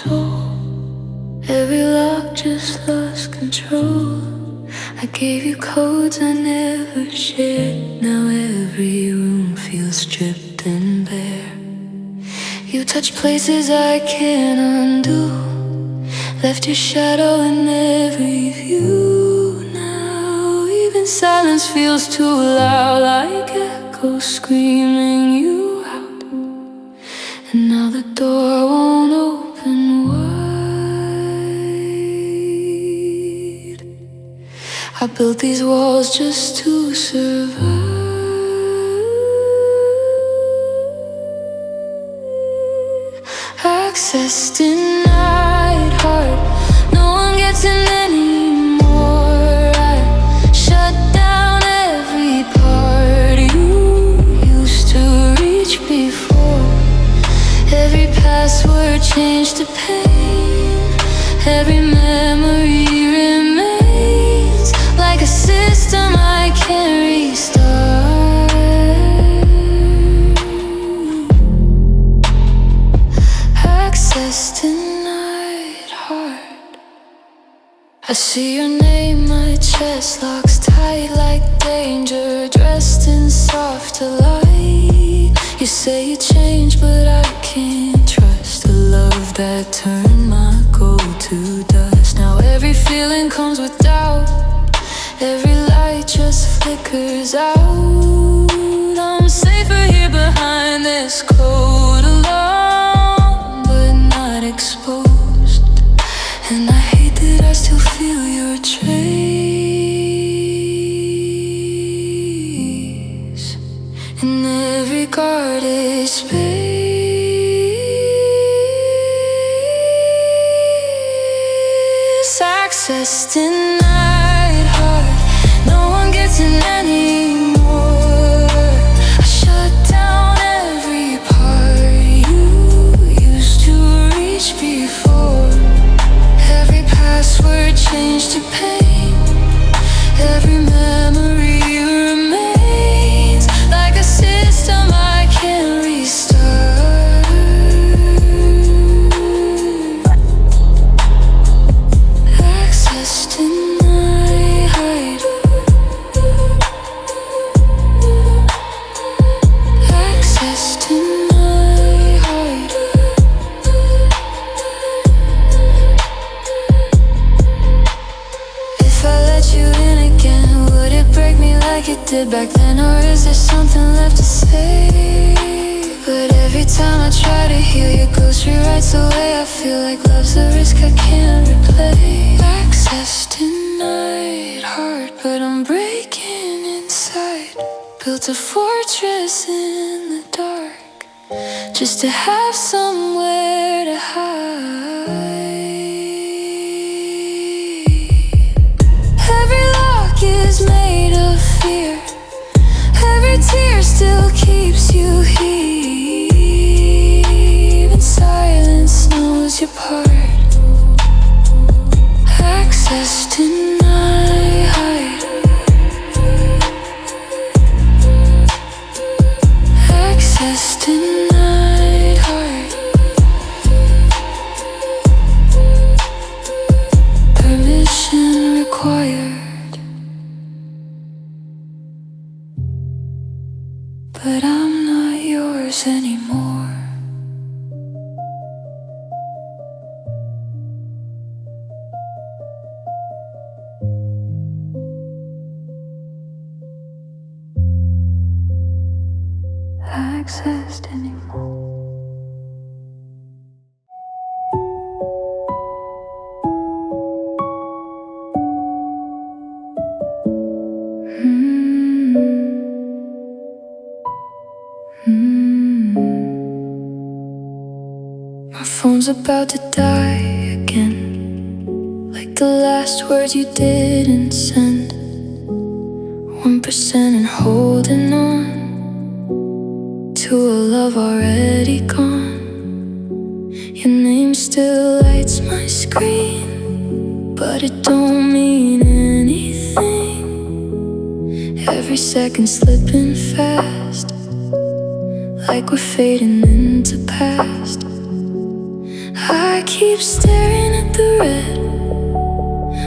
soul. Every lock just lost control. I gave you codes I never shared. Now every room feels stripped and bare. You touch places I can't undo. Left your shadow in every view. Now even silence feels too loud, like echoes screaming you out. And now the door won't open wide. I built these walls just to survive. Access denied, heart. No one gets in anymore. I shut down every part you used to reach before. Every password changed to pain. Every memory remains like a system I can't restart. Access denied, heart. I see your name, my chest locks tight like danger, dressed in soft light. You say you changed, but I can't trust the love that turned my gold to dust. Now every feeling comes with doubt. Every light just flickers out. I'm safer here behind this code, alone but not exposed. And I hate that I still feel your trace in every guarded space. Access denied, heart. No one gets in anymore. I shut down every part you used to reach before. Every password changed to pain. Every memory remains like a system I can't restart. Access denied. Access denied. If I let you in again, would it break me like it did back then? Or is there something left to say? But every time I try to heal, your ghost rewrites the way I feel. Like love's a risk I can't replay. Access denied, heart. But I'm breaking inside. Built a fortress in the dark, just to have somewhere to hide. Every lock is made of fear. Every tear still keeps you here. Even silence knows your part. Access denied. Access denied, heart. Permission required. But I'm not yours anymore. Accessed anymore. My phone's about to die again, like the last words you didn't send. 1% and holding on to a love already gone. Your name still lights my screen, but it don't mean anything. Every second slipping fast, like we're fading into past. I keep staring at the red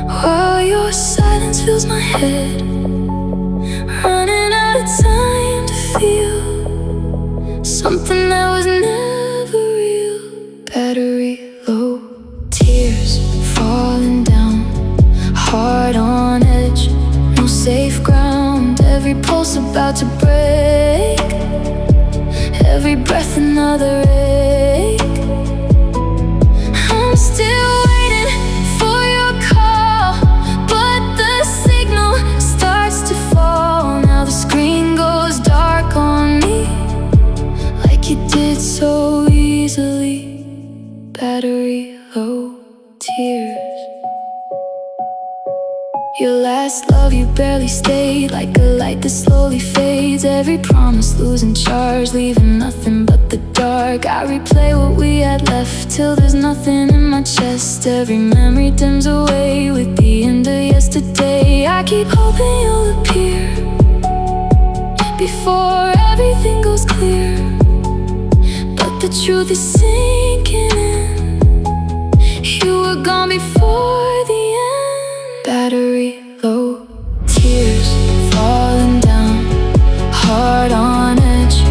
while your silence fills my head. Running out of time to feel something that was never real. Battery low, tears falling down, heart on edge, no safe ground. Every pulse about to break, every breath another ache. I'm still waiting for your call, but the signal starts to fall. Now the screen goes dark on me, like it did so easily. Battery low, tears. Your last love, you barely stayed, like a light that slowly fades. Every promise losing charge, leaving nothing but the dark. I replay what we had left till there's nothing in my chest. Every memory dims away with the end of yesterday. I keep hoping you'll appear before everything goes clear, but the truth is sinking in. You were gone before the end. Battery low, tears falling down, heart on edge,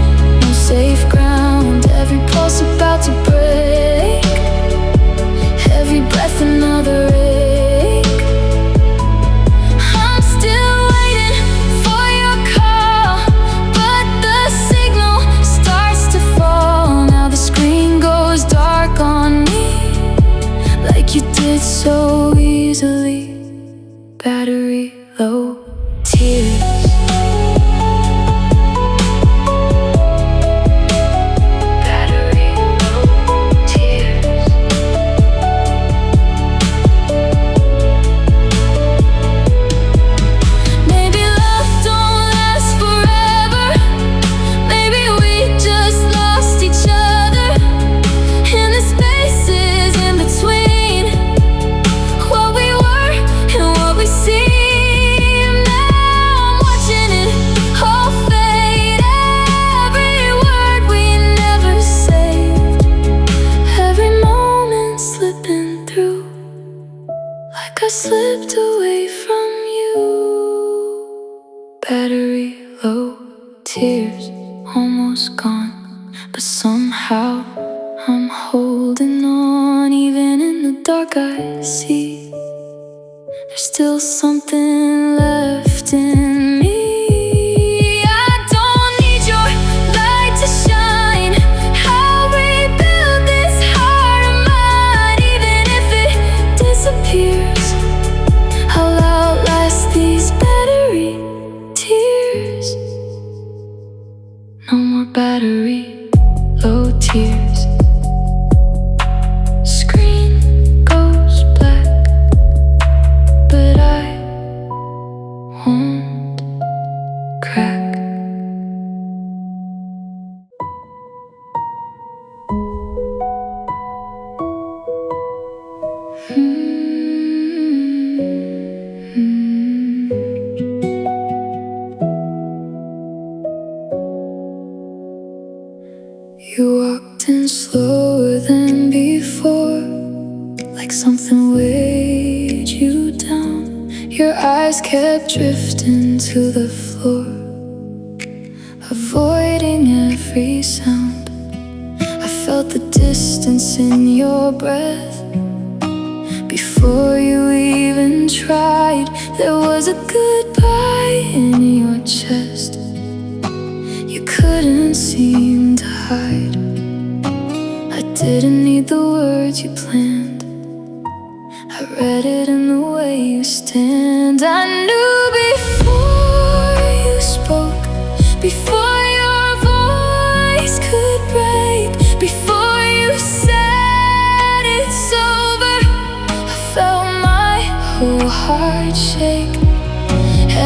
no safe ground. Every pulse about to break, every breath another ache. I'm still waiting for your call, but the signal starts to fall. Now the screen goes dark on me, like you did so easily. Battery low, tears. Battery low, tears. Maybe love don't last forever. Maybe we just lost each other in the spaces in between what we were and what we seem. Now I'm watching it all fade. Every word we never saved, every moment slipping through, like I slipped away from you. Battery low, tears almost gone, but somehow I'm holding on. Even in the dark I see there's still something left in me. I don't need your light to shine. I'll rebuild this heart of mine. Even if it disappears, I'll outlast these battery tears. No more battery low tears. Screen goes black, but I won't crack. You walked in slower than before, like something weighed you down. Your eyes kept drifting to the floor, avoiding every sound. I felt the distance in your breath before you even tried. There was a goodbye in your chest you couldn't seem to hide. I didn't need the words you planned, I read it in the way you stand. I knew before you spoke, before your voice could break, before you said it's over. I felt my whole heart shake.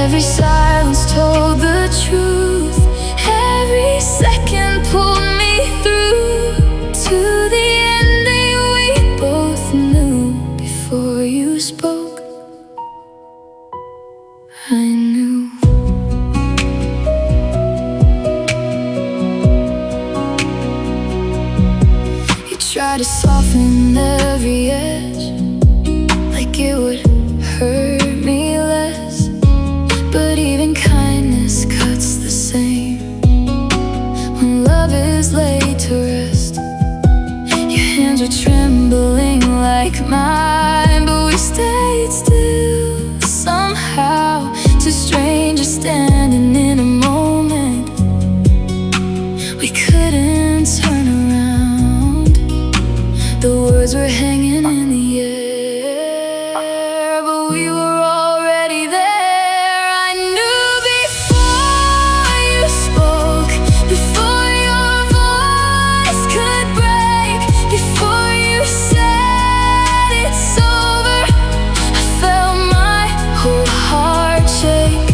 Every silence told the truth, every second pulled me through to the ending we both knew. Before you spoke, I knew. You try to soften like mine, but we stayed still somehow. Two strangers standing in a moment we couldn't turn around. The words were hanging in the air, but we were already there. I knew before you spoke, before your voice could break, before you said it's over. I felt my whole heart shake.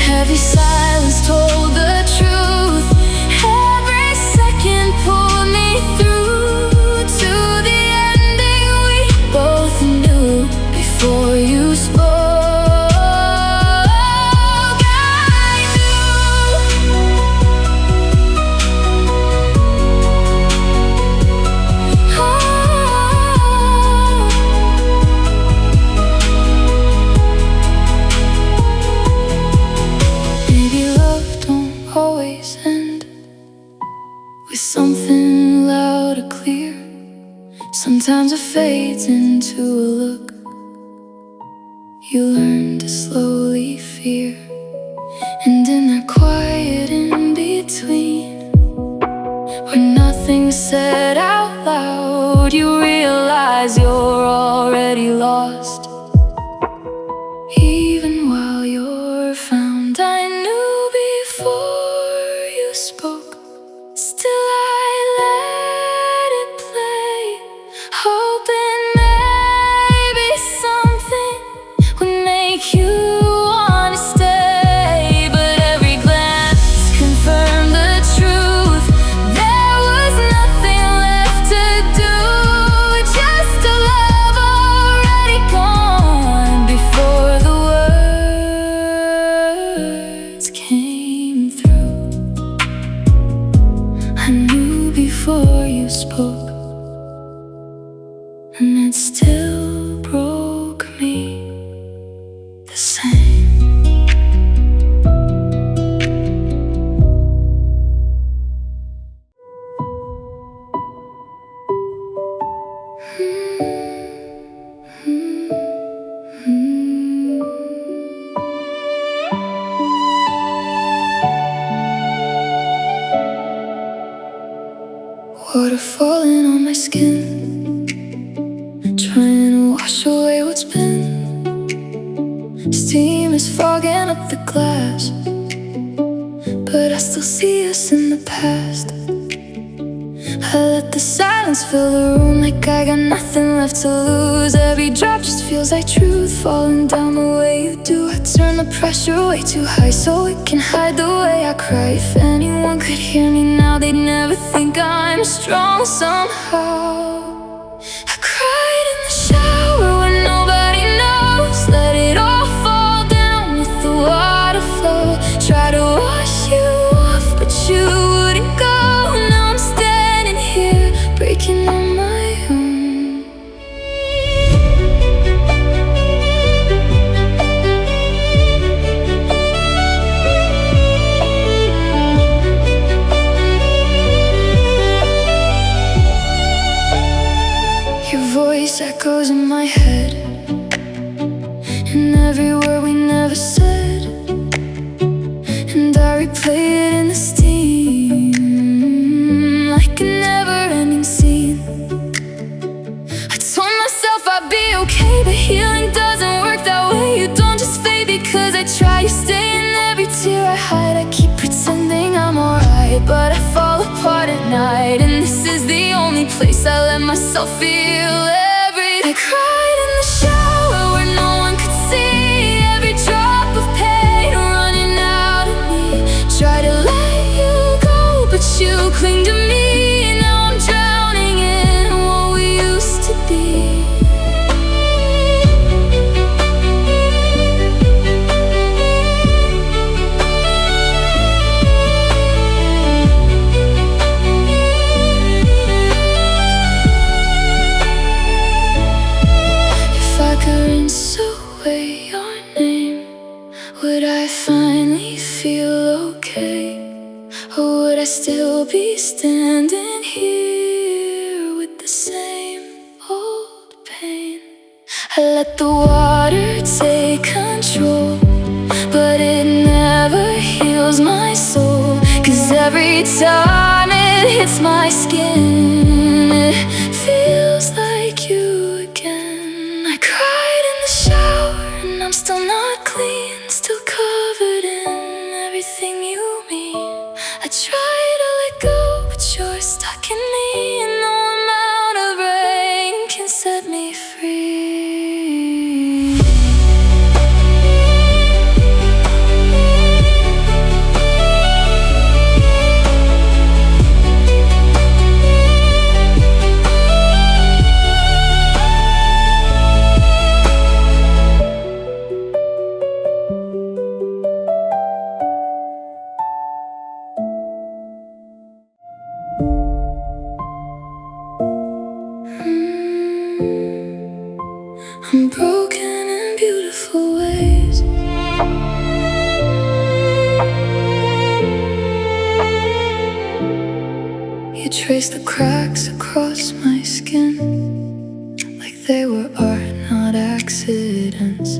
Heavy silence told the truth. Every second pulled me through to the ending we both knew before you spoke. I knew. Maybe love don't always end with something loud or clear. Sometimes it fades into a look you learn to slowly fear. And in that quiet in between, where nothing's said out loud, you realize you're already lost. Even while you're found, I knew before you spoke. Still I let it play, hoping maybe something would make you wanna stay. But every glance confirmed the truth. There was nothing left to do, just a love already gone before the words came through. I knew before you spoke, and it still broke me the same. Water falling on my skin, trying to wash away what's been. Steam is fogging up the glass, but I still see us in the past. I let the silence fill the room like I got nothing left to lose. Every drop just feels like truth falling down the way you do. I turn the pressure way too high so it can hide the way I cry. If anyone could hear me now, they'd never think I'm strong somehow. I cried in the shower when nobody knows. Let it all fall down with the water flow. Try to wash you off, but you wouldn't go. Now I'm standing here, breaking on my own. Your voice echoes in my head, and every word we never said, and I replay it in the steam like a never-ending scene. I told myself I'd be okay, but healing doesn't work that way. You don't just fade because I try. You stay in every tear I hide. I keep pretending I'm alright, but I fall apart at night. And this is the only place I let myself feel every day. I cried in the shower where no one could see. Every drop of pain running out of me. Try to let you go, but you cling to me. Now I'm drowning in what we used to be. I let the water take control, but it never heals my soul. 'Cause every time it hits my skin, it feels like you again. I cried in the shower and I'm still not clean, still covered in everything you mean. I try to let go, but you're stuck in me, and no amount of rain can set me free. I'm broken in beautiful ways. You trace the cracks across my skin like they were art, not accidents.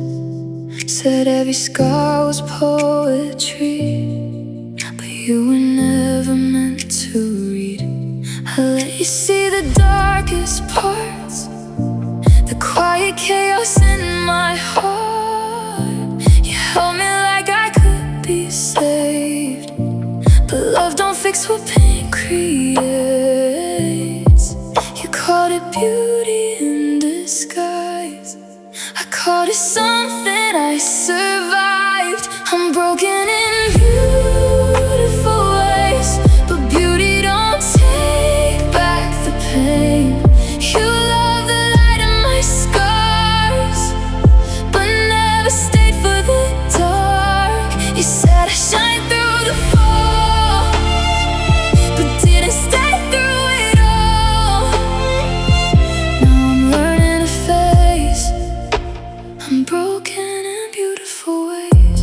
Said every scar was poetry, but you were never meant to read. I let you see the darkest parts, the quiet chaos in my heart. You held me like I could be saved, but love don't fix what pain creates. You called it beauty in disguise, I called it something I survived. I'm broken in beautiful ways, but beauty don't take back the pain. You love the light in my scars, but never stayed for the dark. You said I shine through the fall, but didn't stay through it all. Now I'm learning to face, I'm broken in beautiful ways.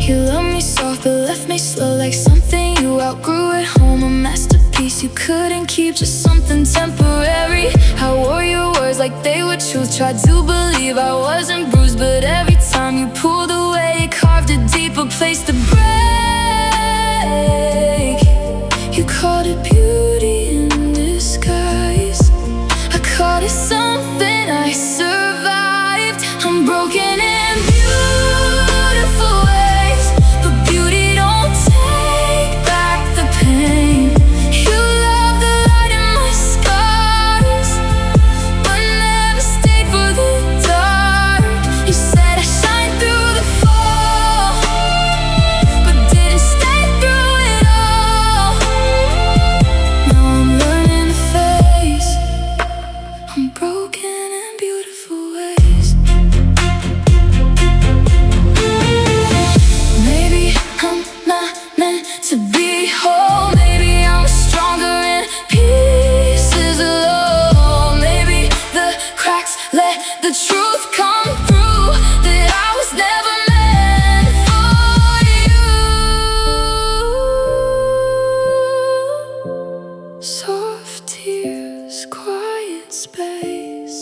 You loved me soft but left me slow, like something you outgrew at home. A masterpiece you couldn't keep, just something temporary. I wore your words like they were truth, tried to believe I wasn't bruised, but every time you pulled away, it carved a deeper place to break. You called it beauty in disguise, I called it something I survived. I'm broken in beautiful ways, but beauty don't take back the pain. You love the light in my scars, but never stayed for the dark. You said I shine through the fall, but didn't stay through it all. Now I'm learning to face, I'm broken in beautiful ways. Maybe I'm not meant to be whole, maybe I'm stronger in pieces alone. Maybe the cracks let the truth come through, that I was never meant for you. Soft tears, quiet space,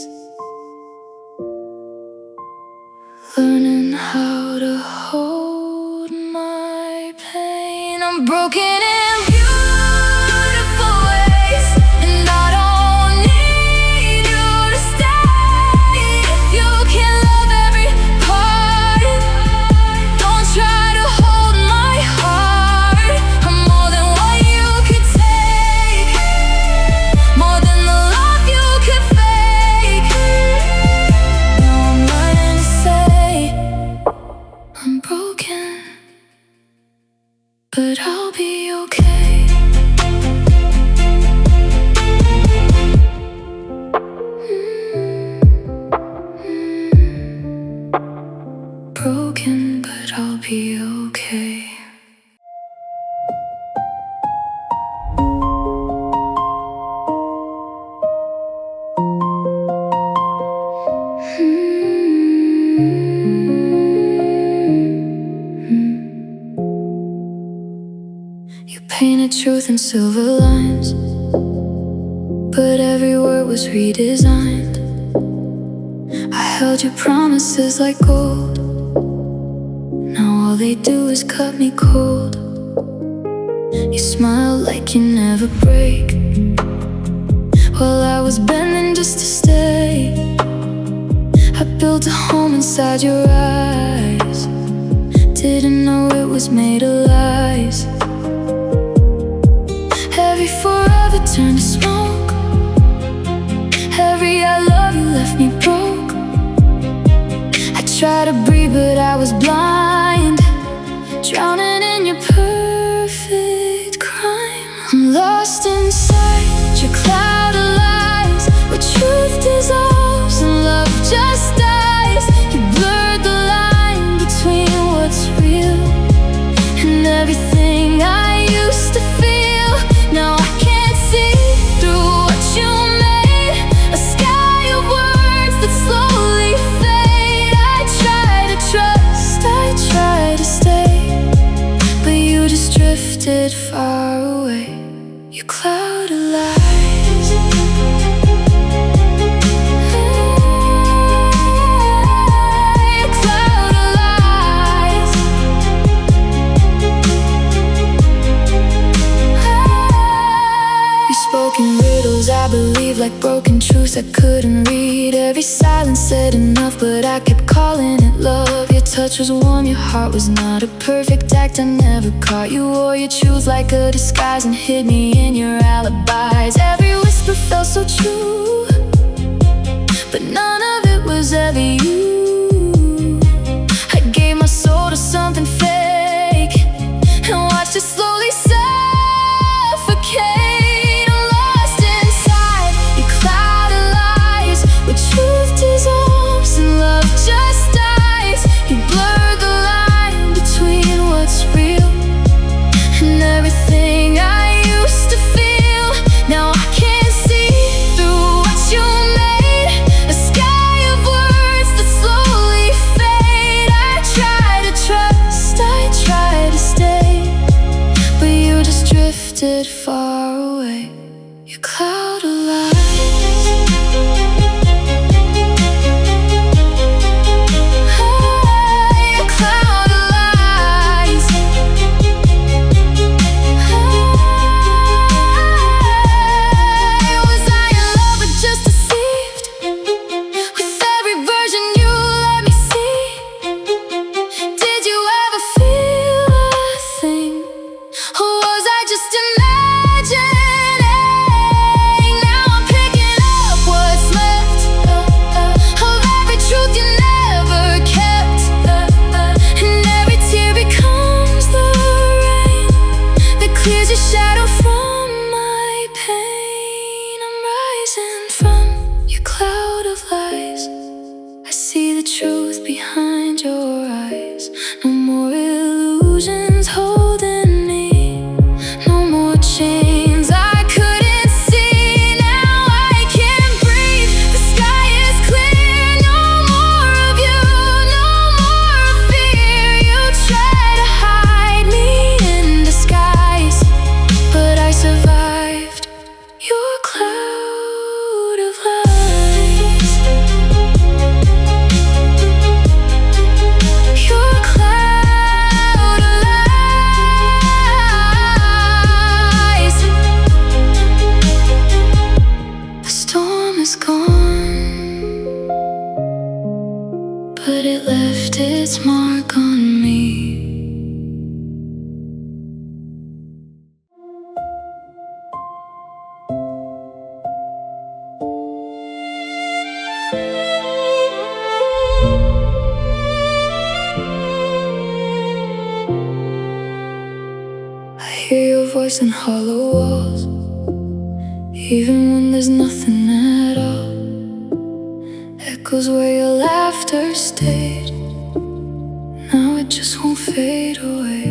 learning how to hold my pain. I'm broken in beautiful ways, and I don't need you to stay. If you can love every part, don't try to hold my heart. I'm more than what you could take, more than the love you could fake. Now I'm learning to say, I'm broken, but I'll be okay. Broken, but I'll be okay. You painted truth in silver lines, but every word was was redesigned. I held your promises like gold. Now all they do is cut me cold. You smile like you never break, while I was bending just to stay. I built a home inside your eyes. Didn't know it was made of lies. Every forever turned to smoke. Every I love you left me broke. I tried to breathe but I was blind, drowning in your perfect crime. I'm lost inside your cloud of lies, where truth dissolves and love just dies. You blurred the line between what's real and everything I used to feel. Now I can't see through what you made, a sky of words that slowly fade. I try to trust, I try to stay, but you just drifted far away. You cloud of lies. Spoken riddles I believe, like broken truths I couldn't read. Every silence said enough, but I kept calling it love. Your touch was warm, your heart was not a perfect act. I never caught you or your truth like a disguise, and hid me in your alibis. Every whisper felt so true, but none of it was ever you. I gave my soul to something fake and watched it slowly suffocate. Truth dissolves and love just dies. You blur the line between what's real and everything I used to feel. Now I can't see through what you made, a sky of words that slowly fade. I try to trust, I try to stay, but you just drifted far away. You cloud of lies. Clears your shadow from my pain. I'm rising from your cloud of lies. I see the truth behind your eyes. No more illusions holding me, no more chains I couldn't see. Now I can breathe, the sky is clear. No more of you, no more of fear. You try to hide me in disguise, but I survived your cloud of lies. Your cloud of lies. The storm is gone, but it left its mark on me. I hear your voice in hollow walls, even when there's nothing at all. Echoes where your laughter stayed, now it just won't fade away.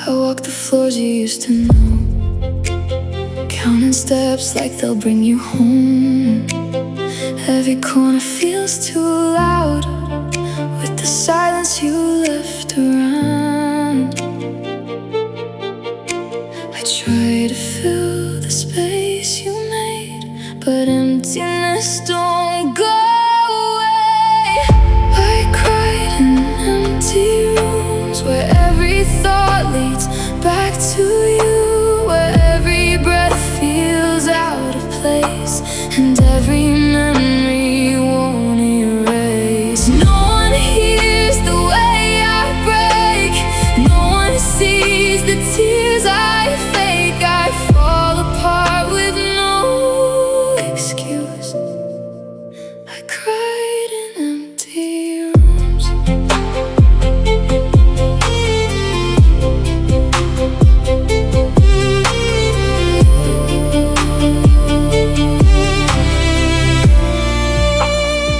I walk the floors you used to know, counting steps like they'll bring you home. Every corner feels too loud with the silence you left around. I try to fill the space you made, emptiness don't go away. I cried in empty rooms where every thought leads back to you, where every breath feels out of place and every memory won't erase. No one hears the way I break, no one sees the tears I fake. I fall apart with no excuse. I cried in empty rooms.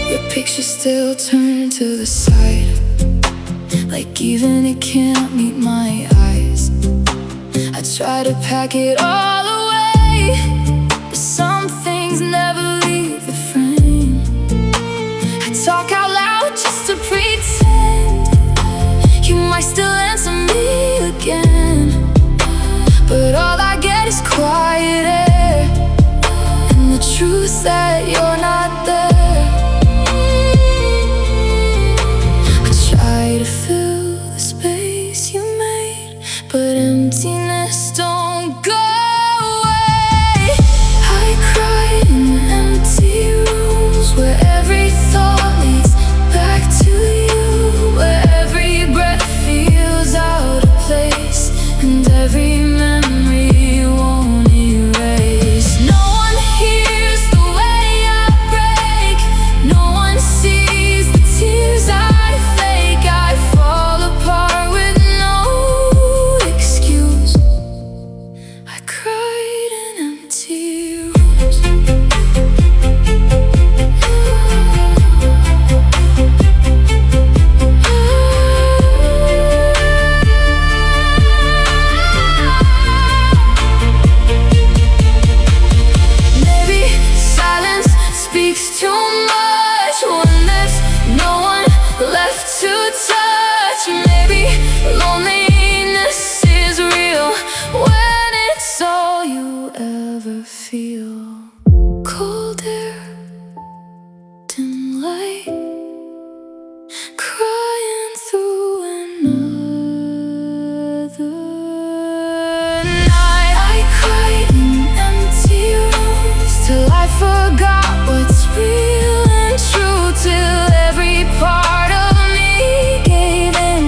Your picture still turned to the side, like even it can't meet my eyes. I try to pack it all away, but some things never leave the frame. I talk out loud just to pretend you might still answer me again, but all I get is quiet air and the truth that you're not there. I try to fill the space you made, but emptiness don't go away. I cry in empty rooms where every thought leads back to you, where every breath feels out of place and every memory won't erase. No one hears the way I break, no one sees the tears I fake. I fall apart with no excuse. I cried in empty rooms. Maybe silence speaks too much when there's no one left to touch. Maybe loneliness is real when it's all you ever feel. Cold air, dim light, crying through another night. I cried in empty rooms till I forgot what's real and true, till every part of me gave in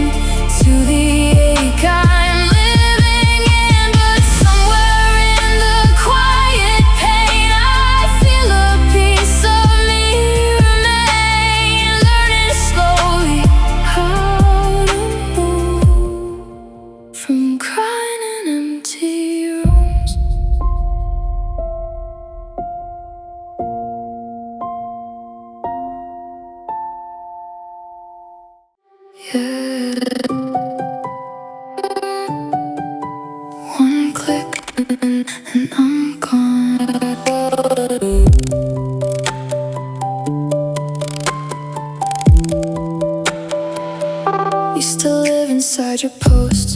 to the ache I'm living in. But somewhere in the quiet pain, I feel a piece of me remain, learning slowly how to move from crying in empty rooms. Yeah. One click and I'm gone. Used to live inside your posts,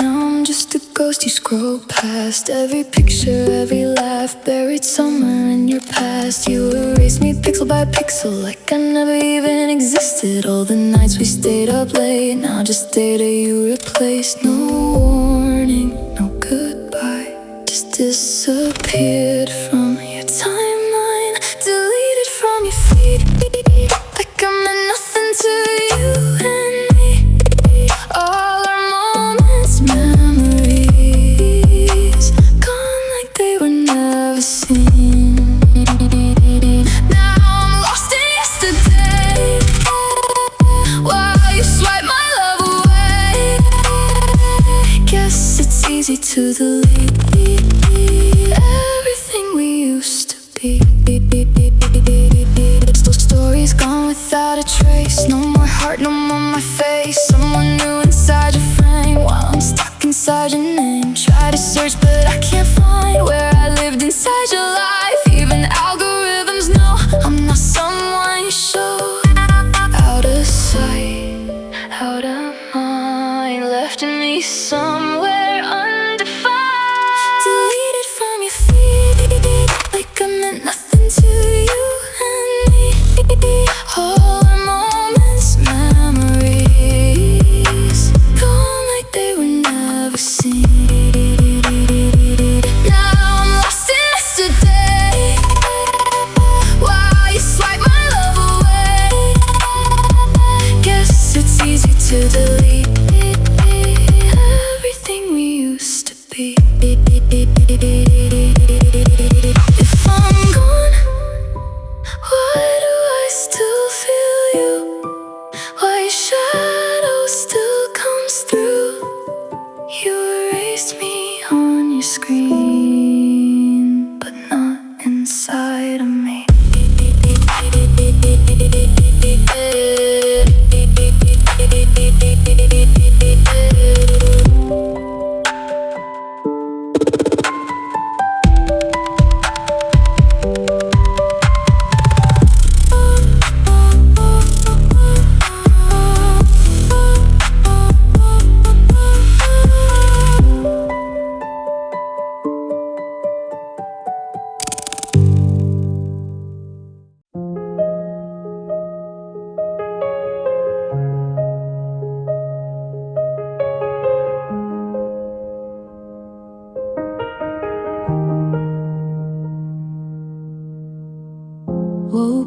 now I'm just a ghost you scroll past. Every picture, every laugh, buried somewhere in your past. You erased me pixel by pixel, like I never even existed. All the nights we stayed up late, now just data you replaced. No warning, no goodbye, just disappeared from your timeline, deleted from your feed, like I meant nothing to you and me. All our moments, memories, gone like they were never seen. Now I'm lost in yesterday, while you swipe my love away. Guess it's easy to delete everything we used to be. Still stories gone without a trace, no more heart, no more my face. Someone new inside your frame, while I'm stuck inside your name. Try to search but I can't find where I lived inside your life. Even algorithms know I'm not someone you show. Out of sight, out of mind, left in me somewhere undefined. Deleted from your feed, like I meant nothing to you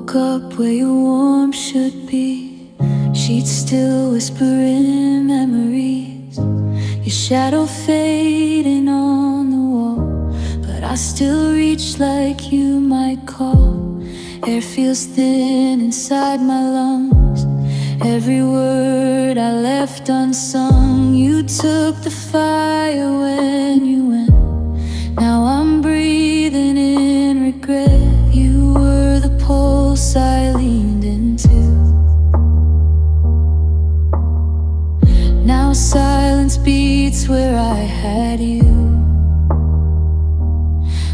woke up where your warmth should be. Sheets still whispering memories. Your shadow fading on the wall, but I still reach like you might call. Air feels thin inside my lungs. Every word I left unsung. You took the fire when you went. Now I'm breathing in regret. You were the pulse I leaned into. Now silence beats where I had you.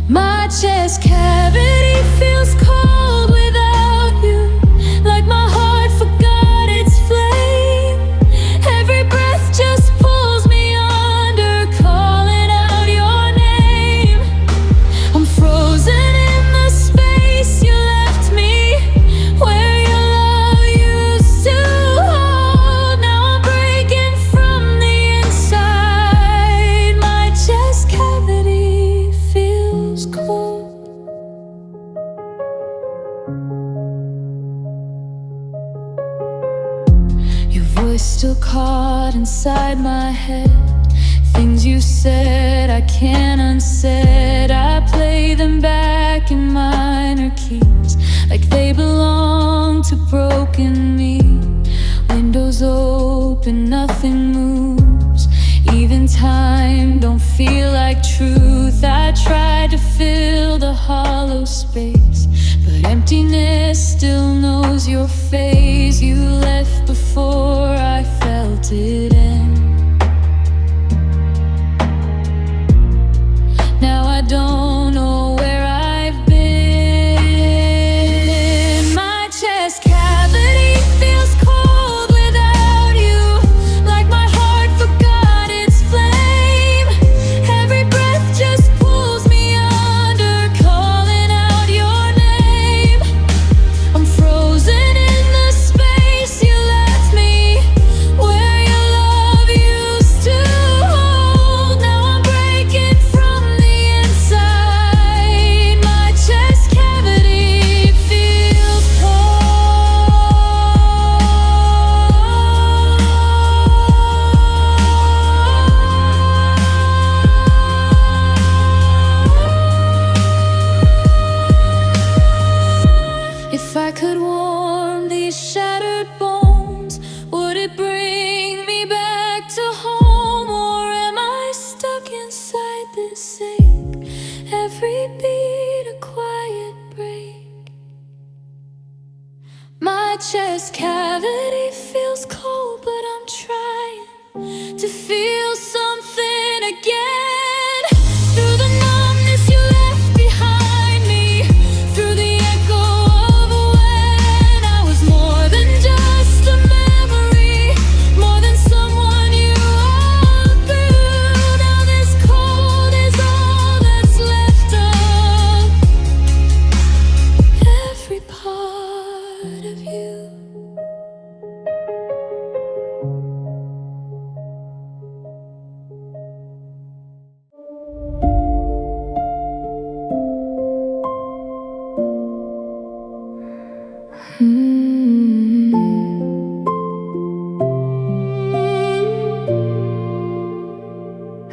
My chest cavity feels cold without you, like my heart forgot its flame. Every breath just pulls me under, calling out your name. I'm frozen in the space you left me, where your love used to hold. Now I'm breaking from the inside. My chest cavity feels cold. Your voice still caught inside my head. Things you said I can't unsaid. I play them back in minor keys, like they belong to broken me. Windows open, nothing moves. Even time don't feel like truth. I tried to fill the hollow space, but emptiness still knows your face. You left before I felt it end. Now I don't know where I've been. My chest cavity feels cold without you, like my heart forgot its flame. Every breath just pulls me under, calling out your name. I'm frozen in the space you left me, where your love used to hold. Now I'm breaking from the inside. My chest cavity feels If I could warm these shattered bones, would it bring me back to home? Or am I stuck inside this ache? Every beat a quiet break. My chest cavity feels cold, but I'm trying to feel something again. Through the numbness you left behind me, through the echo of when I was more than just a memory, more than someone you walked through. Now this cold is all that's left of every part of you.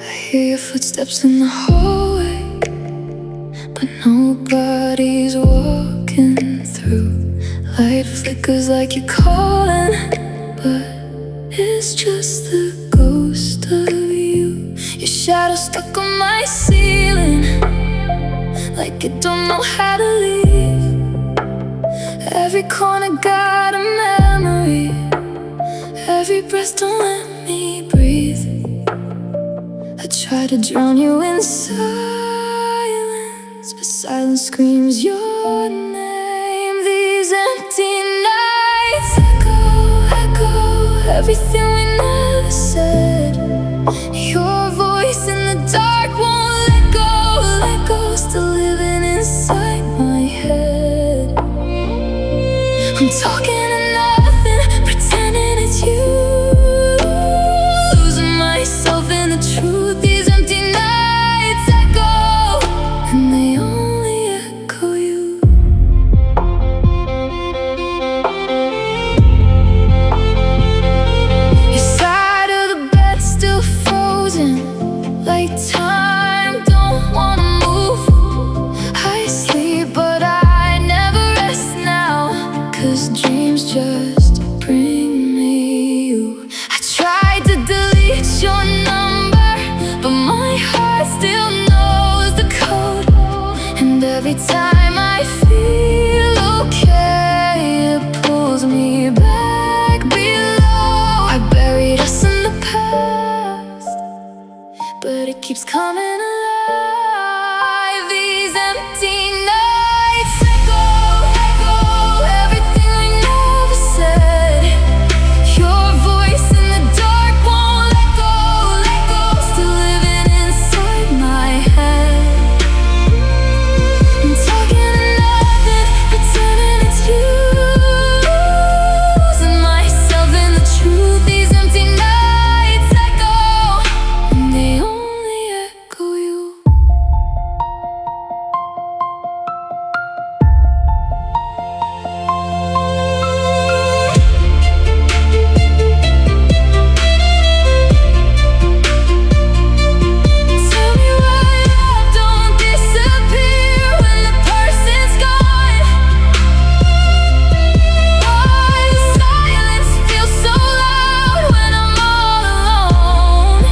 I hear your footsteps in the hallway, but nobody's walking through. Light flickers like you're calling, but it's just the ghost of you. Your shadow stuck on my ceiling, like you don't know how to leave. Every corner got a memory, every breath don't let me breathe. I try to drown you in silence, but silence screams your name. These empty nights echo, echo everything we never said. Your voice in the dark won't let go, still living inside my head. I'm talking to nothing, pretending it's you, losing myself in the truth. These empty nights echo, and they only echo you. Every time I feel okay, it pulls me back below. I buried us in the past, but it keeps coming alive. These empty nights echo, echo everything we never said. Your voice in the dark won't let go, let go. Still living inside my head. I'm talking to nothing, pretending it's you. Losing myself in the truth. These empty nights echo, and they only echo you. Tell me why love don't disappear when the person's gone. Why the silence feels so loud when I'm all alone.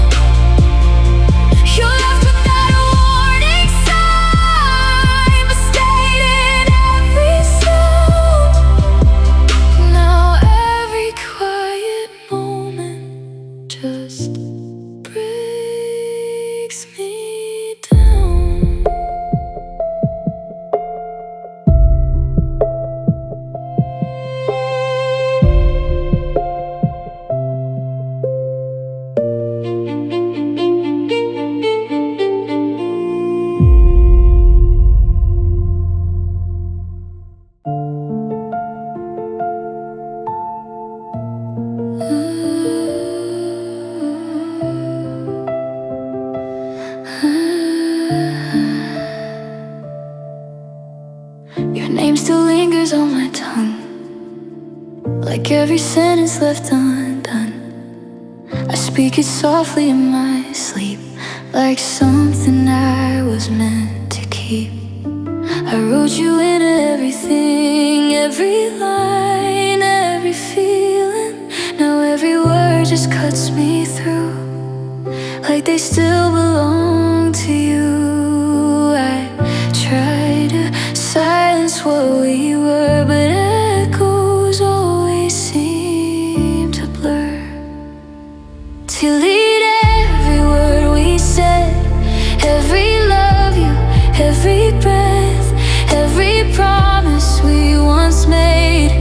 You left without a warning sign, but stayed in every sound. Now every quiet moment just breaks me down. Your name still lingers on my tongue, like every sentence left undone. I speak it softly in my sleep, like something I was meant to keep. I wrote you into everything, every line, every feeling. Now every word just cuts me through, like they still belong to you. I try to silence what we were, but echoes always seem to blur. Delete every word we said, every love you, every breath, every promise we once made,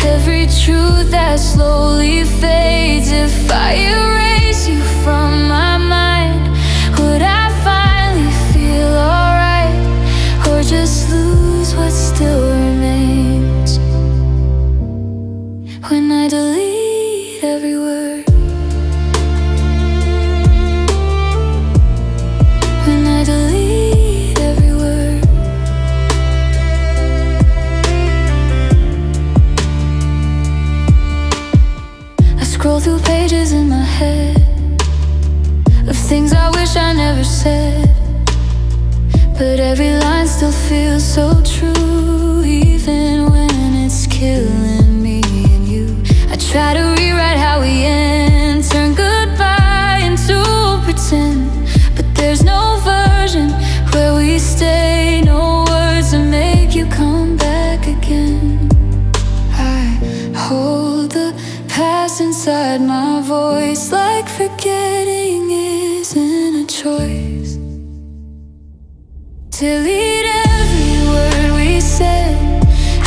every truth that slowly fades. If I erase you from my mind, would I finally feel alright, or just lose what still remains? When I delete every word, when I delete every word. I scroll through pages in my head of things I wish I never said, but every line still feels so true, even when it's killing me and you. I try to rewrite how we end, turn goodbye into pretend, but there's no version where we stay, no words to make you come back again. I hold the past inside my voice, like forgetting isn't a choice. Delete every word we said,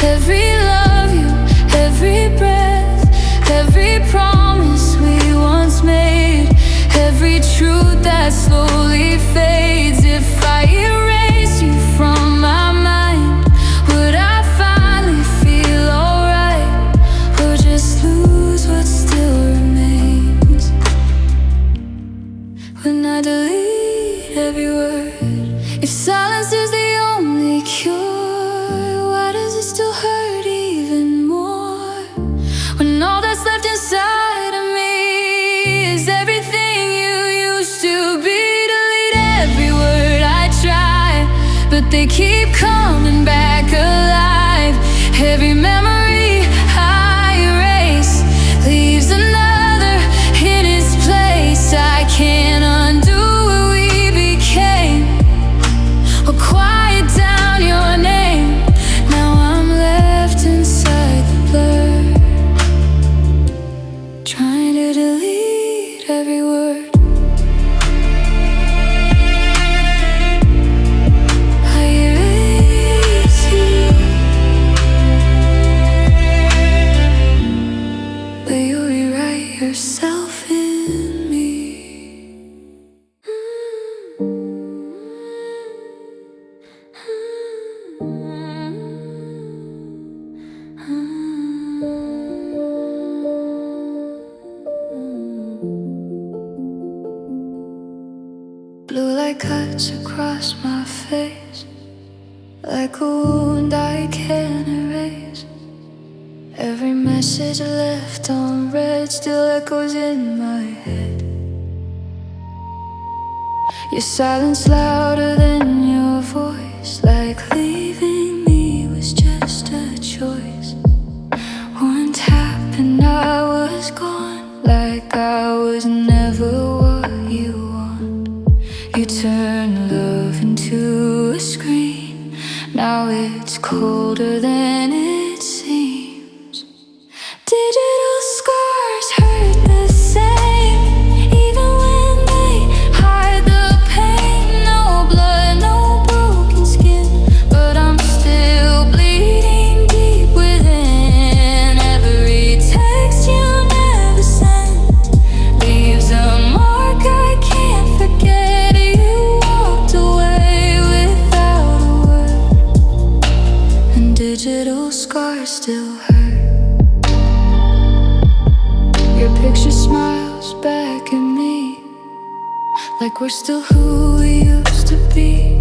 every love you, every breath, every promise we once made, every truth that slowly fades. If I erase you from my mind, would I finally feel alright, or just lose what still remains? When I delete every word, if silence is the only cure, why does it still hurt even more? When all that's left inside of me is everything you used to be. Delete every word I try, but they keep coming back alive. Every memory I erase leaves another in its place. I can't undo what we became, or quiet down your like a wound I can't erase. Every message left unread still echoes in my head. Your silence louder than your voice, like leaving me was just a choice. One tap and I was gone, like I was never what you want. You turned love into a screen, now it's colder than it seems. Digital scars hurt the same, even when they hide the pain. No blood, no broken skin, but I'm still bleeding deep within. Every text you never sent leaves a mark I can't forget. You walked away without a word, and digital scars still hurt. Your picture smiles back at me, like we're still who we used to be.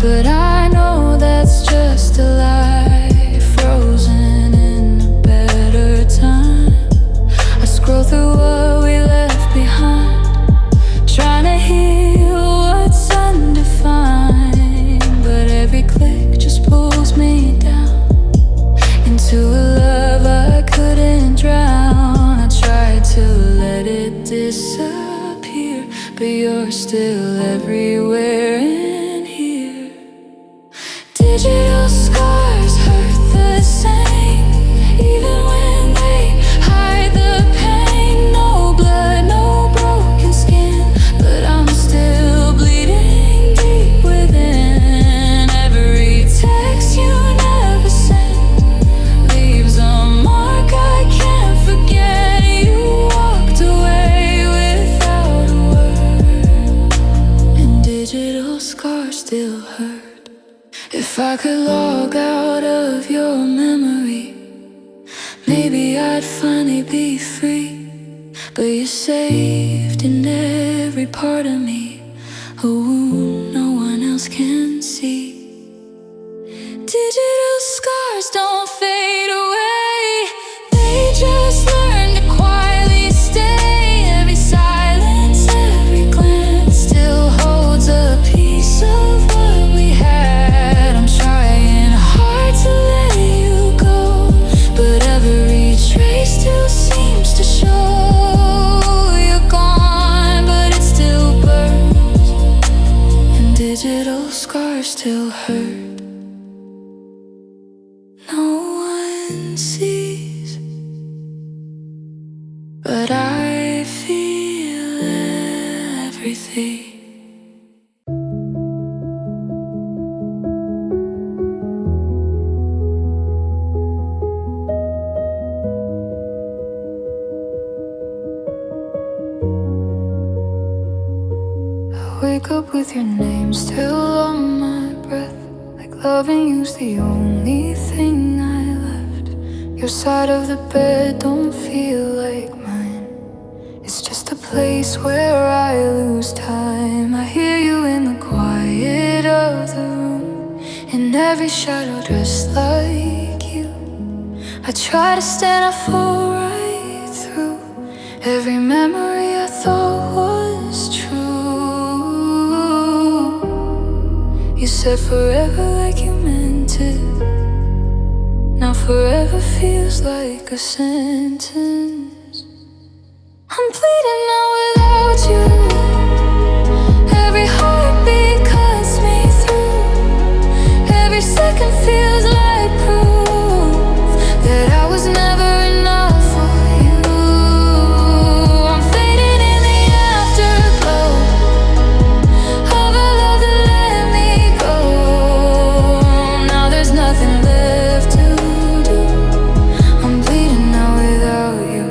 But I know that's just a lie, frozen in a better time. I scroll through what we left behind, trying to heal what's undefined. But every click just pulls me down into a love I couldn't drown. I tried to let it disappear, but you're still everywhere in here. Digital scars hurt the same, even when they hide the pain. No blood, no broken skin, but I'm still bleeding deep within. Every text you never sent leaves a mark I can't forget. You walked away without a word, and digital scars still hurt. If I could log out of your memory, maybe I'd finally be free. But you're saved in every part of me, a wound no one else can see. Digital scars don't fade away, they just learn to quietly stay. Every silence, every glance still holds a piece of what we had. I'm trying hard to let you go, but every trace still seems to show. You're gone, but it still burns, and digital scars still hurt. No one sees, but I feel everything. I wake up with your name still on my breath, like loving you's the only thing I left. Your side of the bed don't feel like mine, it's just a place where I lose time. I hear you in the quiet of the room, in every shadow dressed like you. I try to stand, I fall right through every memory I thought was true. You said forever like you meant it, now forever feels like a sentence. I'm bleeding now without you. Every heartbeat cuts me through, every second feels like proof that I was never enough for you. I'm fading in the afterglow of a love that let me go. Now there's nothing left to do. I'm bleeding now without you.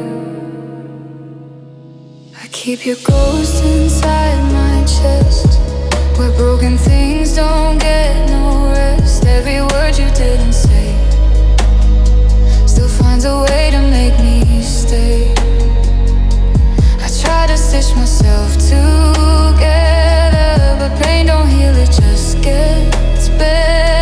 I keep your ghost inside my chest, where broken things don't get no rest. Every word you didn't say still finds a way to make me stay. I try to stitch myself together, but pain don't heal, it just gets better.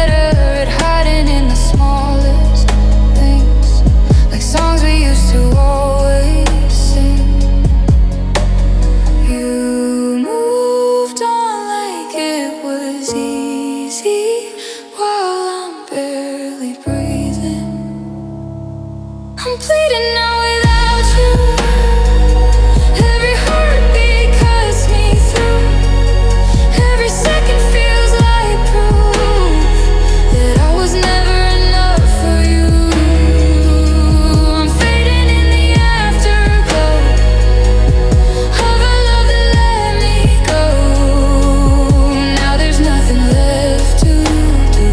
while I'm barely breathing. I'm bleeding now without you. Every heartbeat cuts me through. Every second feels like proof that I was never enough for you. I'm fading in the afterglow of a love that let me go. Now there's nothing left to do.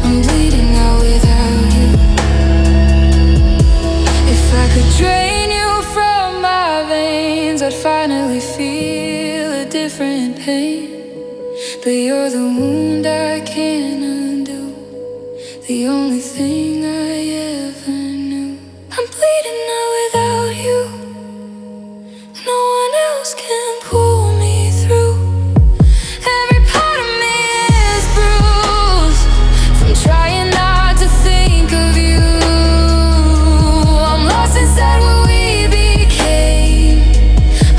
I'm bleeding out without you. If I could drain you from my veins, I'd finally feel a different pain. But you're the wound I can't undo, the only thing I ever knew. I'm bleeding now without you. No one else can pull me through. Every part of me is bruised from trying not to think of you. I'm lost inside what we became,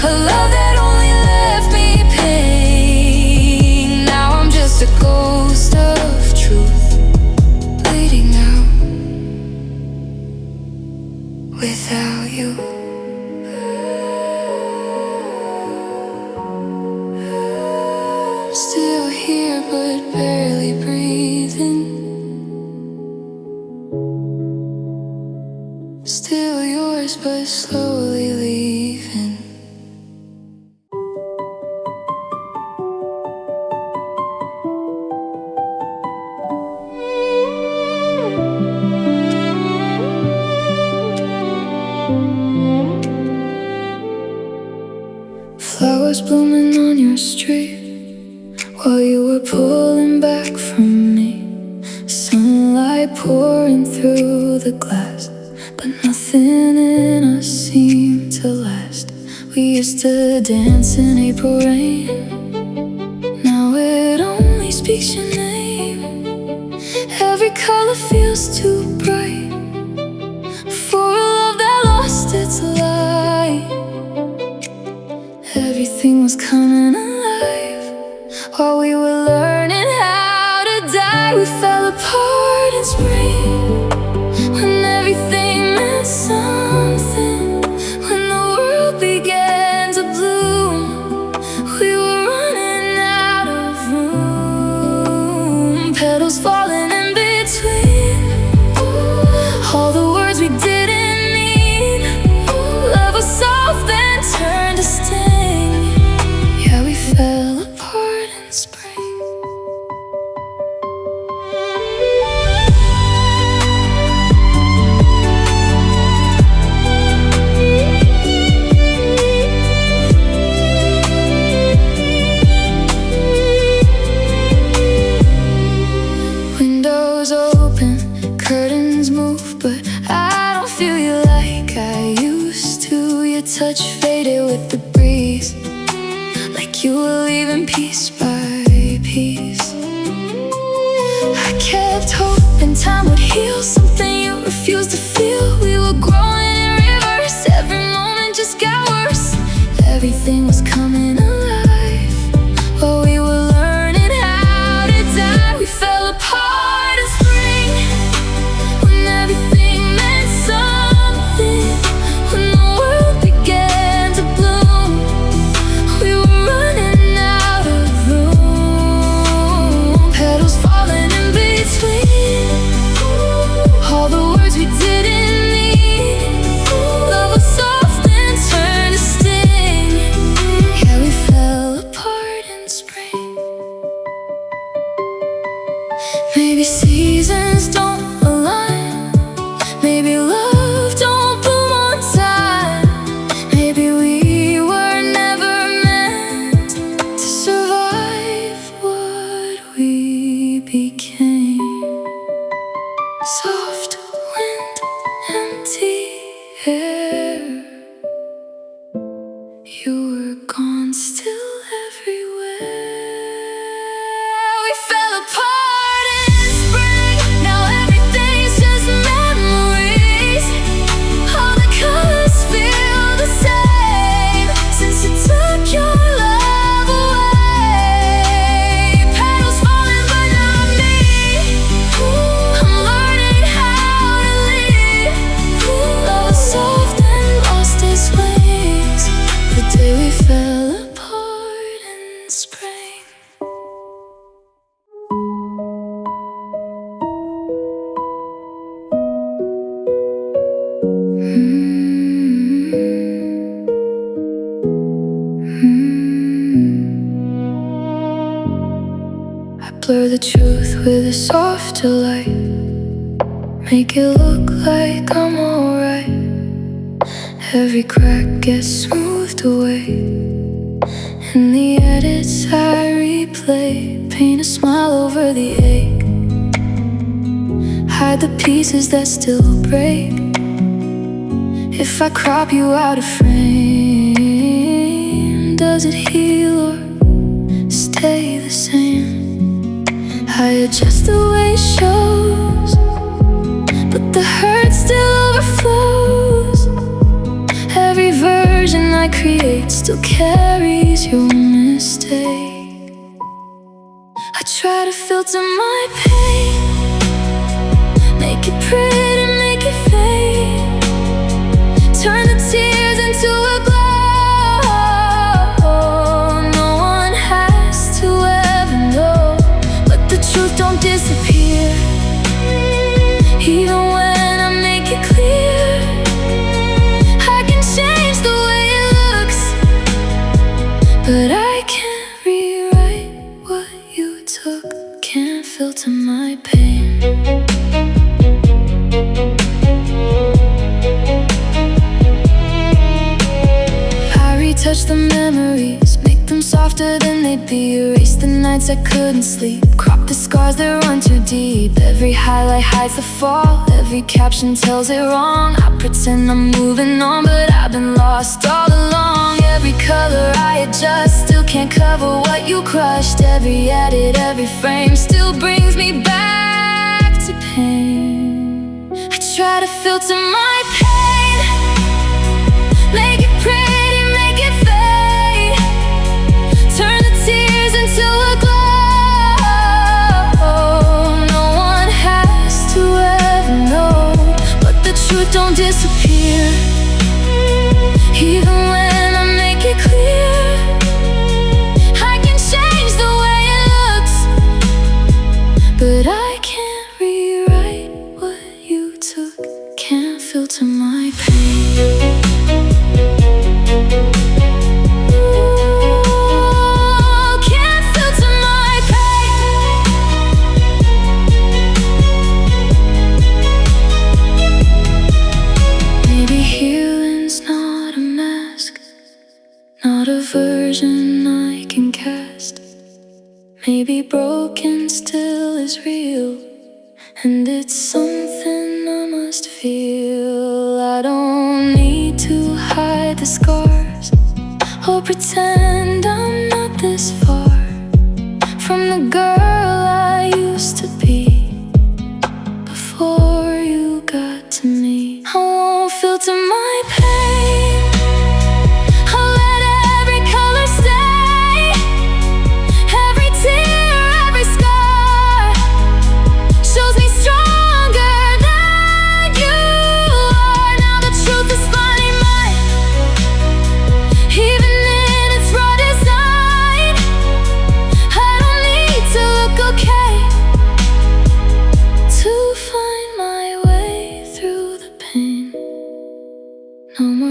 a love that only left me pain. Now I'm just a ghost of truth, bleeding out without you. Still here but barely breathing. Still yours but slowly leaving. Flowers blooming on your street while you were pulling back from me. Sunlight pouring through the glass, but nothing in us seemed to last. We used to dance in April rain. Now it only speaks your name. Every color feels too bright for a love that lost its light. Everything was coming alive while we were learning how to die. We fell apart in spring when everything meant something. When the world began to bloom, we were running out of room. Petals falling in between, all the words we didn't mean. Love was soft and turned to sting. Yeah, we fell apart in spring. Windows open, curtains move, but I don't feel you like I used to. Your touch faded with the breeze, like you were leaving piece by piece. I kept hoping time would heal something you refused to feel. We were growing in reverse, every moment just got worse. Everything was coming alive while we were learning how to die. We fell apart in spring when everything meant something. When the world began to bloom, we were running out of room. Petals falling in between, all the words we didn't need. Love was soft and turned to sting. Yeah, we fell apart in spring. Maybe seasons don't align. Maybe love don't bloom on time. Maybe we were never meant to survive what we became. Soft wind, empty air. You were gone, still everywhere. We fell apart in spring. Now everything afterlife. Make it look like I'm alright. Every crack gets smoothed away. In the edits I replay, paint a smile over the ache. Hide the pieces that still break. If I crop you out of frame, does it heal or stay the same? I adjust the way it shows, but the hurt still overflows. Every version I create still carries your mistake. I try to filter my pain, make it pretty, make it fade. Turn the tears into a glow. No one has to ever know, but the truth don't disappear. Even when I make it clear, I can change the way it looks, but I can't rewrite what you took. Can't filter my pain. Touch the memories, make them softer than they'd be. Erase the nights I couldn't sleep, crop the scars that run too deep. Every highlight hides the fall, every caption tells it wrong. I pretend I'm moving on, but I've been lost all along. Every color I adjust, still can't cover what you crushed. Every edit, every frame still brings me back to pain. I try to filter my pain, make it pretty, into a glow. No one has to ever know, but the truth don't disappear. Even when I make it clear, I can change the way it looks, but I can't rewrite what you took. Can't filter my pain. Not a version I can cast. Maybe broken still is real, and it's something I must feel. I don't need to hide the scars or pretend I'm not this far from the girl I used to be before you got to me. I won't filter my pain,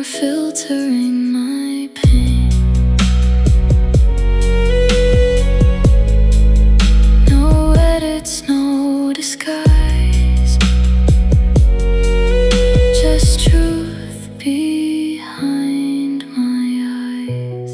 filtering my pain. No edits, no disguise, just truth behind my eyes.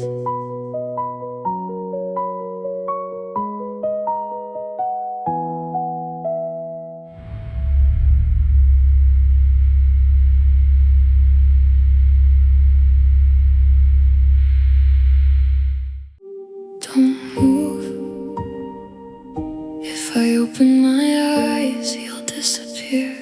Don't move. If I open my eyes, you'll disappear.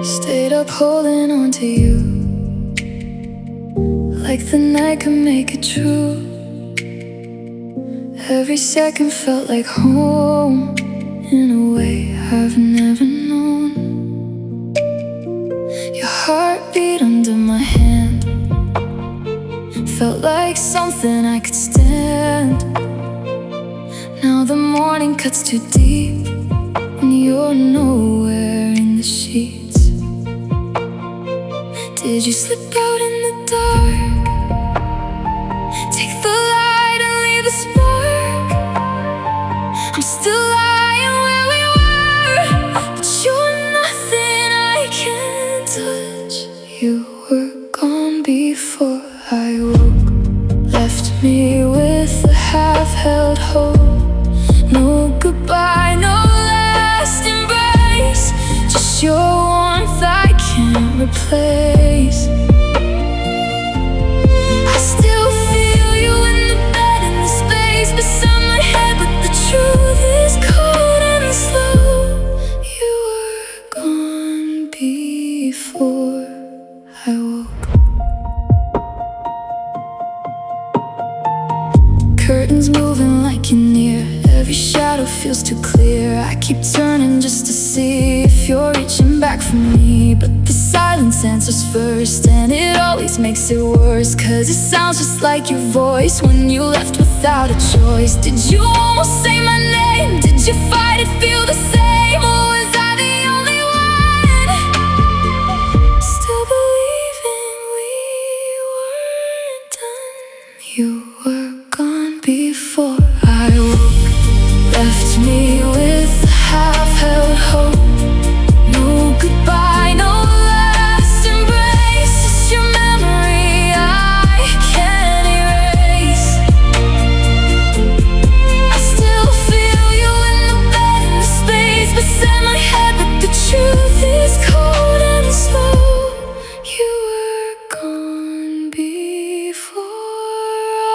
Stayed up holding on to you, like the night could make it true. Every second felt like home, in a way I've never known. Your heartbeat under my hand felt like something I could stand. Now the morning cuts too deep, and you're nowhere in the sheets. Did you slip out in the dark? I woke, left me with a half-held hope. No goodbye, no last embrace, just your warmth I can't replace. I still feel you in the bed, in the space beside my head, but the truth is cold and slow. You were gone before I woke. Curtains moving like you're near, every shadow feels too clear. I keep turning just to see if you're reaching back for me, but the silence answers first, and it always makes it worse, 'cause it sounds just like your voice when you left without a choice. Did you almost say my name? Did you fight it, feel the same? Or was I the only one still believing we weren't done? You were gone before I woke, left me with a half-held hope. No goodbye, no last embrace, just your memory I can't erase. I still feel you in the bed, in the space beside my head, but the truth is cold and slow. You were gone before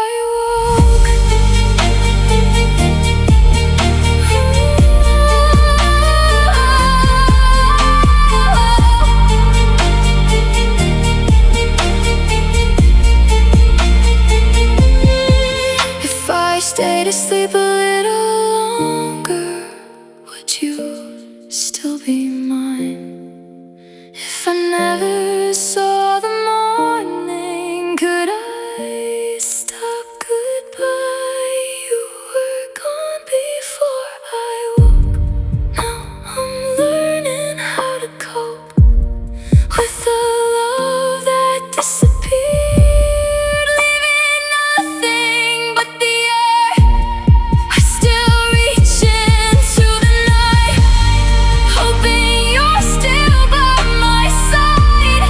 I woke. If I stayed asleep a little longer, would you still be mine? If I never saw the morning, could I stop goodbye? You were gone before I woke. Now I'm learning how to cope with the love that disappeared, leaving nothing but the air. I still reach into the night, hoping you're still by my side,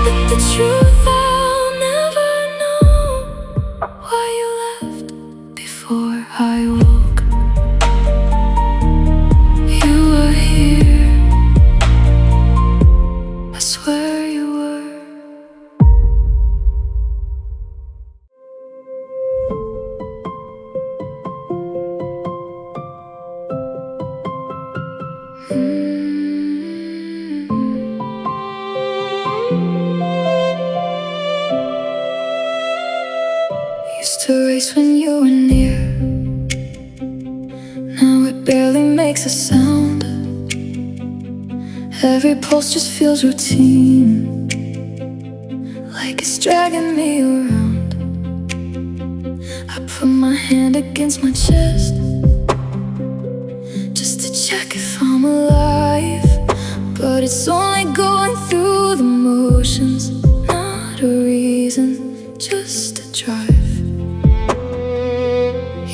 but the truth I'll never know, why you left before I woke. You were here, I swear you were. Used to race when you were near, now it barely makes a sound. Every pulse just feels routine, like it's dragging me around. I put my hand against my chest, just to check if I'm alive, but it's only going through the motions, not a reason, just to drive.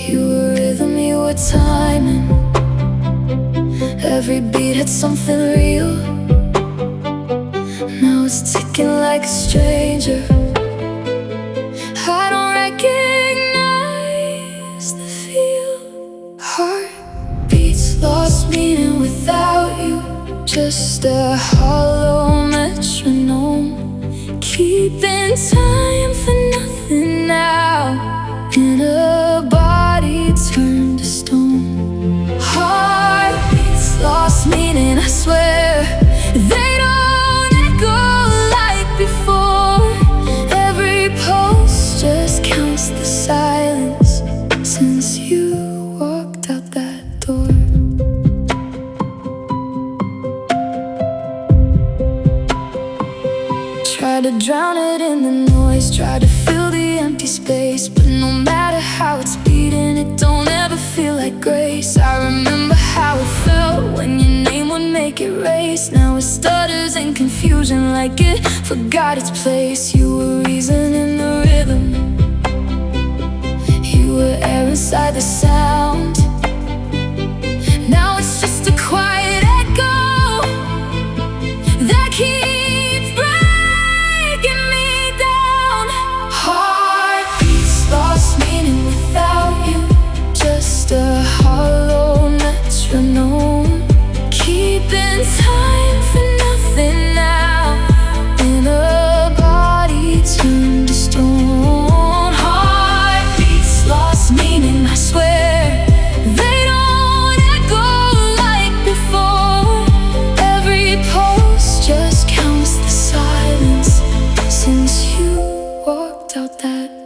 You were rhythm, you were timing, every beat had something real. Now it's ticking like a stranger, I don't recognize the feel. Heartbeats lost meaning without you, just a hollow metronome, keeping time for nothing now, in a body turned to stone. Heartbeats lost meaning, I swear they don't echo like before. Every pulse just counts the silence since you walked out that door. Try to drown it in the noise, try to fill the empty space, but no matter how it's beating, it don't ever feel like grace. I remember how it felt when your name would make it race. Now it stutters in confusion like it forgot its place. You were reason in the rhythm, you were air inside the sound. Now it's just a quiet echo that keeps breaking me down.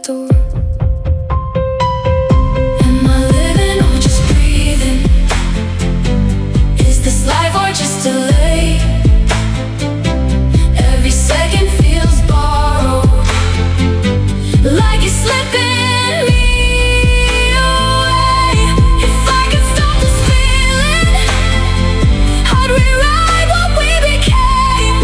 door. Am I living or just breathing? Is this life or just delay? Every second feels borrowed, like you're slipping me away. If I could stop this feeling, I'd rewrite what we became.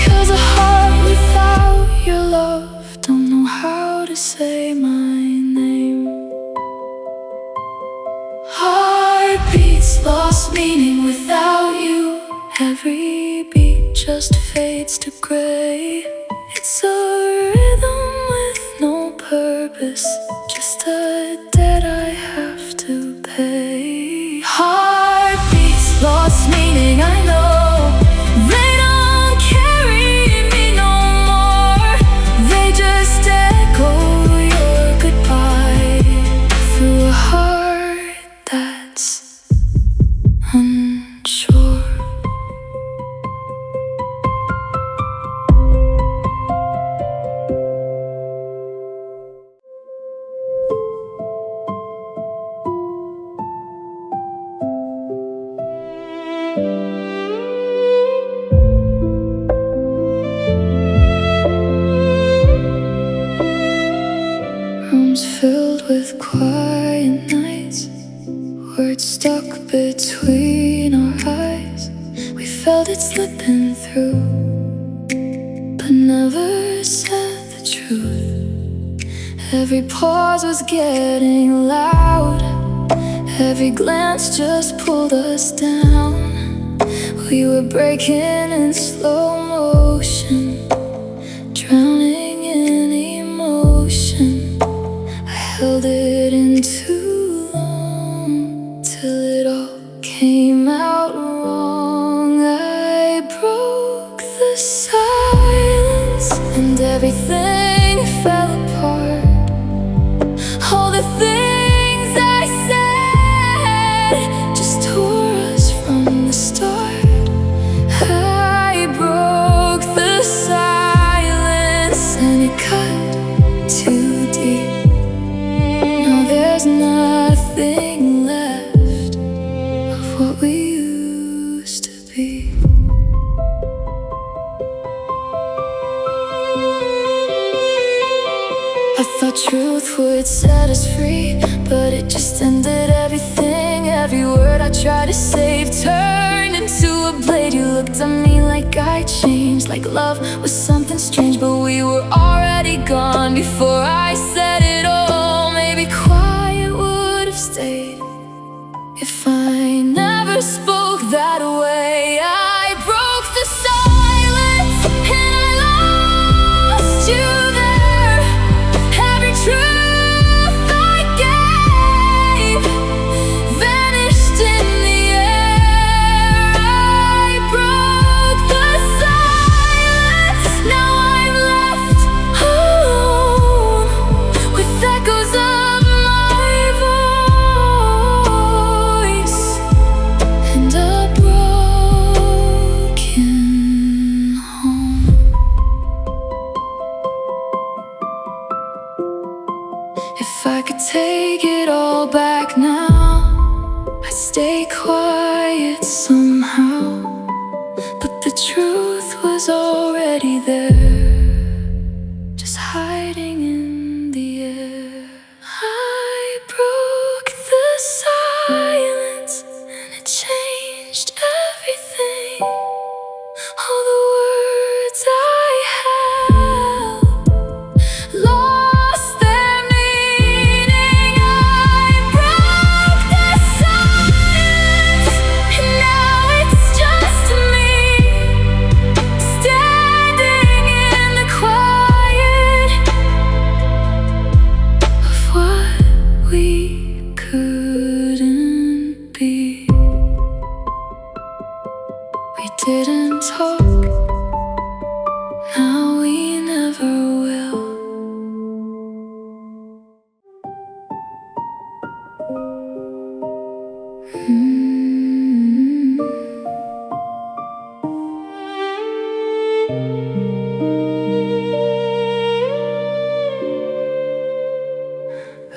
'Cause a heart without your love don't know how to say my name. Heartbeats lost meaning without you. Every beat just fades to gray. It's a rhythm with no purpose, just a debt I have to pay. Heartbeats lost meaning, I know. They don't carry me no more. They just echo your goodbye through a heart that's unsure. Rooms filled with quiet nights, words stuck between our eyes. We felt it slipping through, but never said the truth. Every pause was getting loud, every glance just pulled us down. We were breaking in slow motion, drowning in emotion. I held it in too long, till it all came out wrong. I broke the silence, and everything fell apart. All the things I said just tore us from the start. I broke the silence, and it cut too deep. Now there's nothing left of what we used to be. I thought truth would set us free, but it just ended everything. Every word I tried to save turned into a blade. You looked at me like I changed, like love was something strange, but we were already gone before I said it all. Maybe quiet would have stayed if I never spoke that way. I broke the silence, and I lost you there. Every truth I gave vanished in the air. I broke the silence, now I'm left alone with echoes of my voice and a broken home. If I could take it all back now, I'd stay quiet somehow. But the truth was already there, just hiding in the air. I broke the silence, and it changed everything. All the words I held lost their meaning. I broke the silence, and now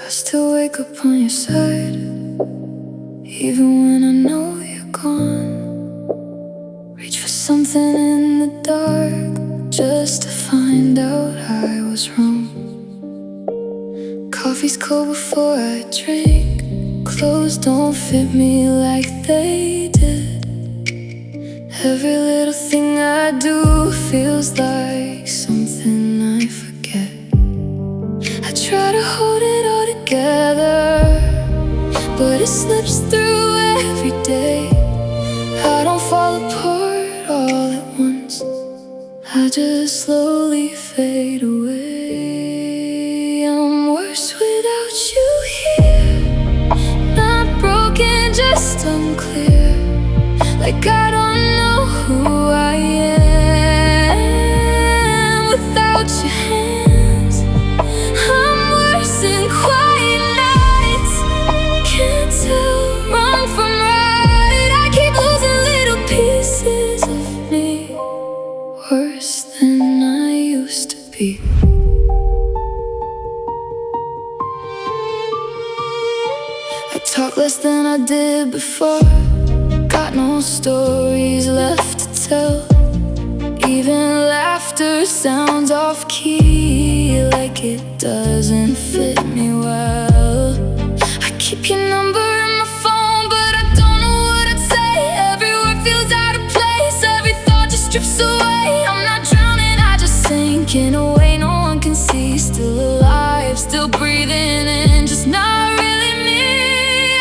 I still wake up on your side, even when I know you're gone. Reach for something in the dark, just to find out I was wrong. Coffee's cold before I drink, clothes don't fit me like they did. Every little thing I do feels like something I forget. I try to hold it all together, but it slips through every day. I don't fall apart all at once, I just slowly fade away. I'm worse without you here, not broken, just unclear. Like I don't know who I am without your hands. I'm worse in quiet nights, can't tell wrong from right. I keep losing little pieces of me, worse than I used to be. I talk less than I did before, got no stories left to tell. Even laughter sounds off key, like it doesn't fit me well. I keep your number in my phone, but I don't know what I'd say. Every word feels out of place, every thought just drifts away. I'm not drowning, I just sink in a way no one can see. Still alive, still breathing in, just not really me.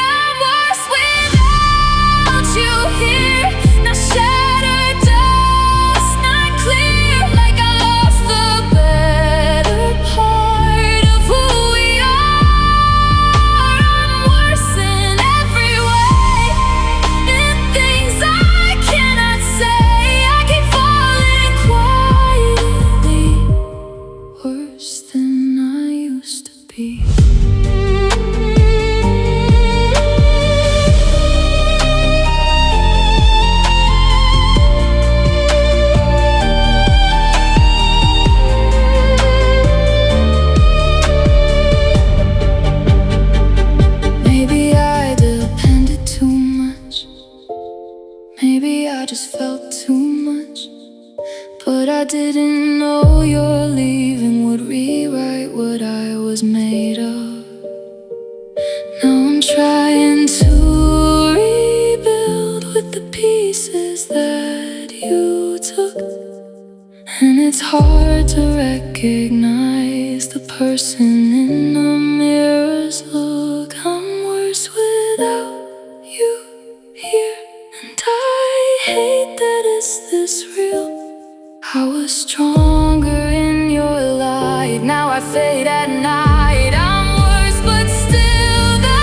I'm worse without you here, now shattered dust, not clear. Like I lost the better part of who we are. I'm worse in every way, in things I cannot say. I keep falling quietly, worse than I used to be. Maybe I depended too much, maybe I just felt too much, but I didn't know your leaving would rewrite what I was made of. Now I'm trying to rebuild with the pieces that you took, and it's hard to recognize the person in the mirror's look. I'm worse without you here, and I hate that it's this real. I was stronger in your light, now I fade at night. I'm worse but still the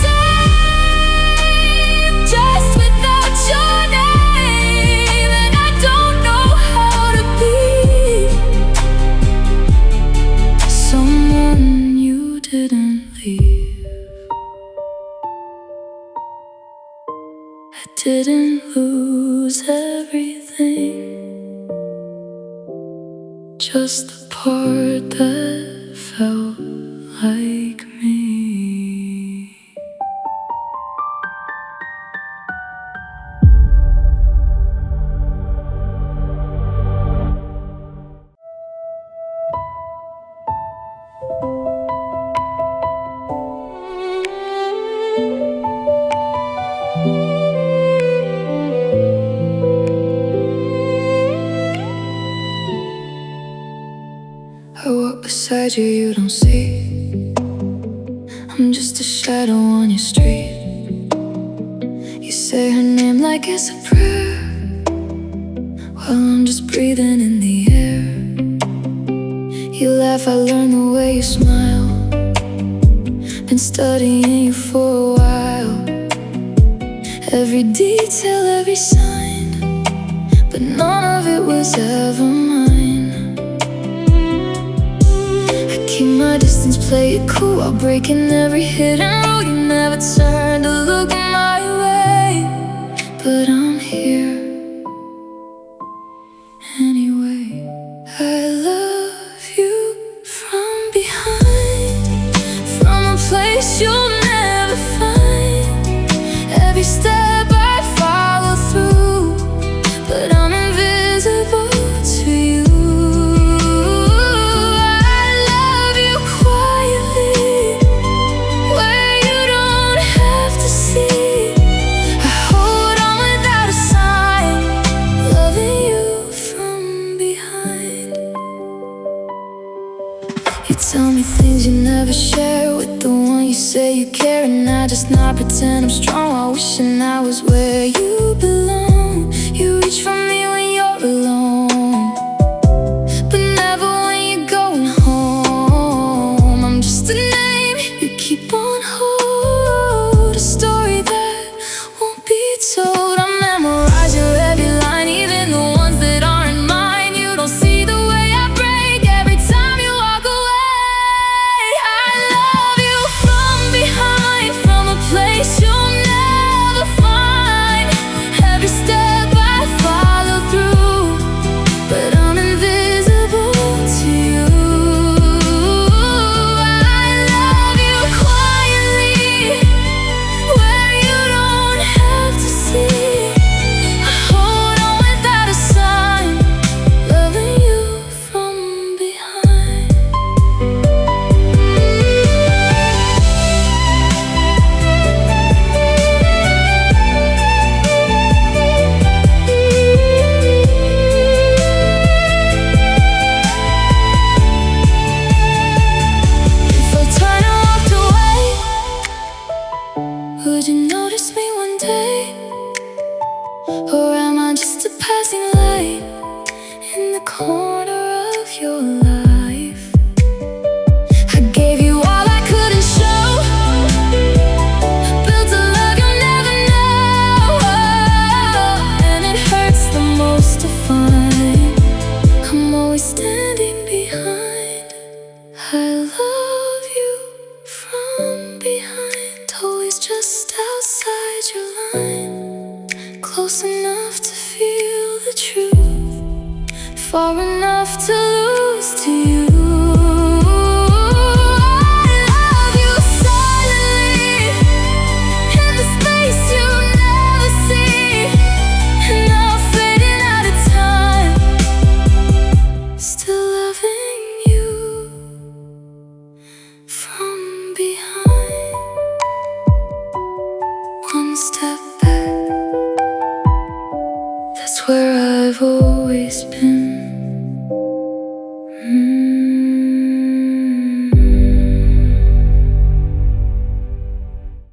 same, just without your name. And I don't know how to be someone you didn't leave. I didn't lose everything, just the part that felt like me. I walk beside you, you don't see. I'm just a shadow on your street. You say her name like it's a prayer, while I'm just breathing in the air. You laugh, I learn the way you smile. Been studying you for a while, every detail, every sign, but none of it was ever mine. Keep my distance, play it cool while breaking every hidden rule. You never turn to look my way, but I'm here anyway. I love you from behind, from a place You tell me things you never share with the one you say you care, and I just not pretend I'm strong while wishing I was where you belong. You reach for me when you're alone, but never when you're going home. I'm just a name you keep on hold, a story that won't be told. I memorize your every line, even the ones that aren't mine. You don't see the way I break every time you walk away. I love you from behind, from a place you'll never find. Every step I follow through, but I'm invisible to you. I love you quietly, where you don't have to see. I hold on without a sign, loving you from behind. If I turned and walked away, would you notice me one day? Or am I just a passing light in the corner of your life? I gave you all I couldn't show, built a love you'll never know, and it hurts the most to find I'm always standing behind. I love you from behind, always just outside your line, close enough to feel the truth, far enough to lose to you. I love you silently, in the space you never see, and now fading out of time, still loving you from behind. One step back, that's where I've always been.